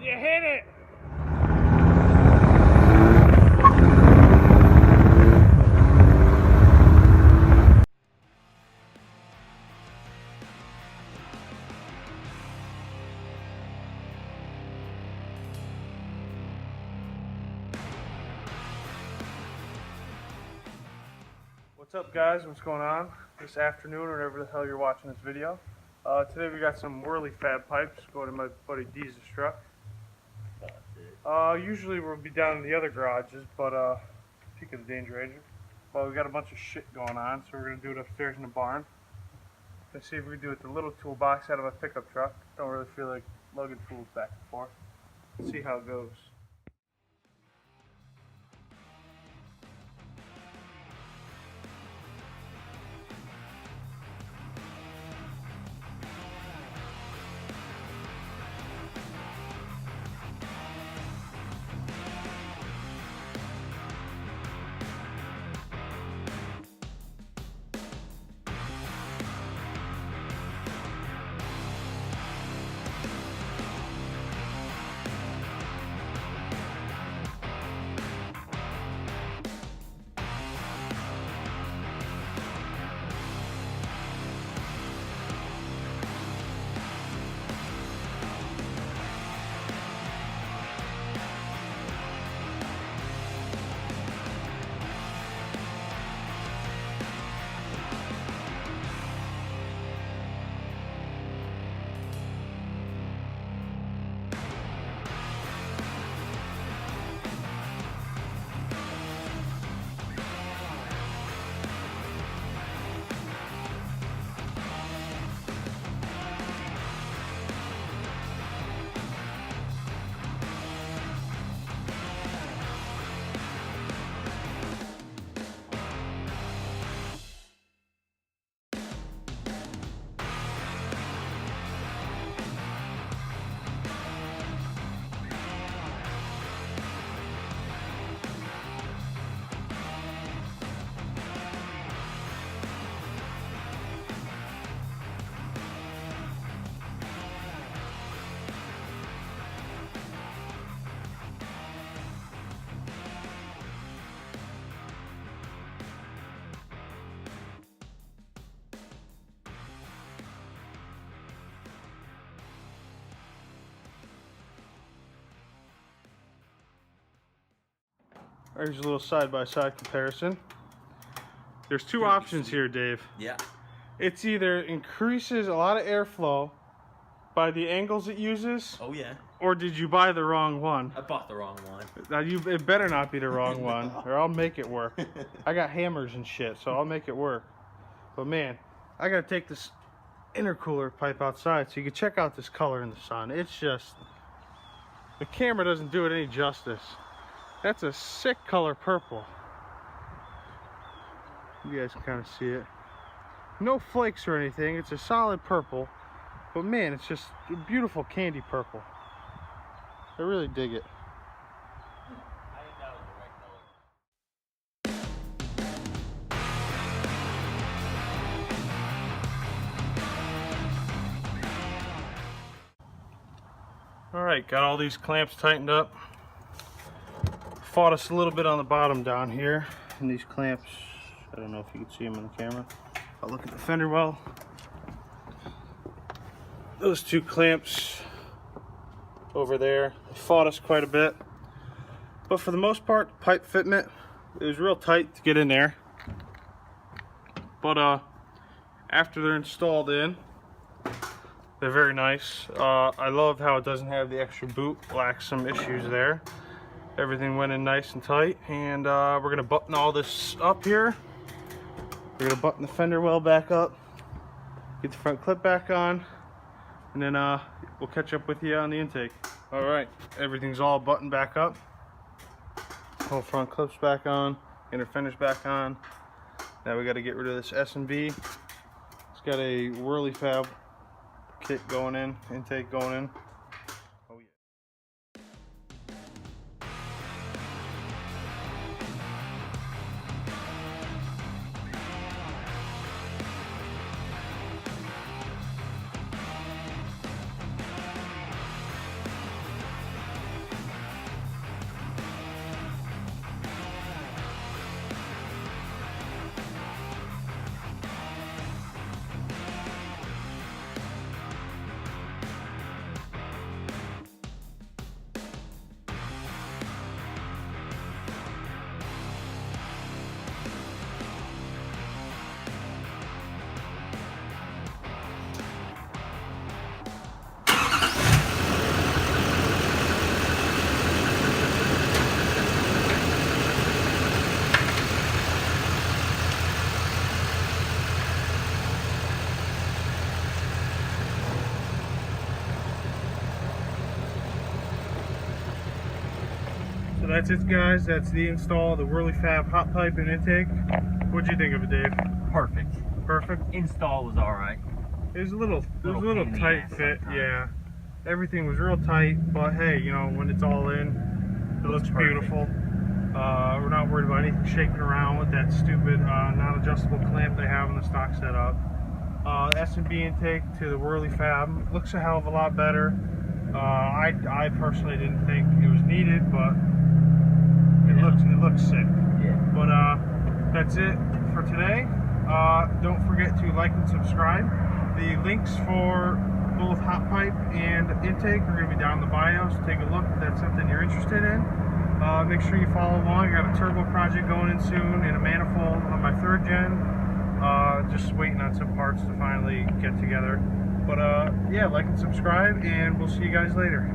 You hit it! What's up, guys? What's going on this afternoon or whatever the hell you're watching this video? Today we got some Wehrlie fab pipes going to my buddy Dee's truck. Usually we'll be down in the other garages, but peak of the danger ranger. But we got a bunch of shit going on, so we're gonna do it upstairs in the barn. Let's see if we can do it with the little toolbox out of a pickup truck. Don't really feel like lugging tools back and forth. Let's see how it goes. Here's a little side-by-side comparison. There's two options here, Dave. Yeah. It's either increases a lot of airflow by the angles it uses. Oh yeah. Or did you buy the wrong one? I bought the wrong one. Now it better not be the wrong No. one, or I'll make it work. I got hammers and shit, so I'll make it work. But man, I gotta take this intercooler pipe outside so you can check out this color in the sun. It's just, the camera doesn't do it any justice. That's a sick color purple. You guys can kind of see it. No flakes or anything. It's a solid purple. But man, it's just a beautiful candy purple. I really dig it. I think that was the right color. Alright, got all these clamps tightened up. Fought us a little bit on the bottom down here. And these clamps, I don't know if you can see them on the camera. I'll look at the fender well. Those two clamps over there, they fought us quite a bit. But for the most part, pipe fitment, it was real tight to get in there. But after they're installed in, they're very nice. I love how it doesn't have the extra boot, lacks some issues there. Everything went in nice and tight, and we're gonna button all this up here. We're gonna button the fender well back up, get the front clip back on, and then we'll catch up with you on the intake. All right, everything's all buttoned back up. Whole front clips back on, inner fender's back on. Now we got to get rid of this S&V. It's got a Wehrlie fab kit going in, intake going in. Oh yeah. So that's it, guys. That's the install of the Wehrlie Fab hot pipe and intake. What'd you think of it, Dave? Perfect. Perfect. Install was all right. It was a little pain in the tight ass fit. sometimes. Yeah, everything was real tight. But hey, you know, when it's all in, it looks perfect. beautiful. We're not worried about anything shaking around with that stupid non-adjustable clamp they have in the stock setup. S&B intake to the Wehrlie Fab looks a hell of a lot better. I personally didn't think it was needed, but it looks sick. Yeah. But that's it for today. Don't forget to like and subscribe. The links for both hot pipe and intake are going to be down in the bio, so take a look if that's something you're interested in. Make sure you follow along. I got a turbo project going in soon and a manifold on my 3rd gen. Just waiting on some parts to finally get together. But yeah, like and subscribe, and we'll see you guys later.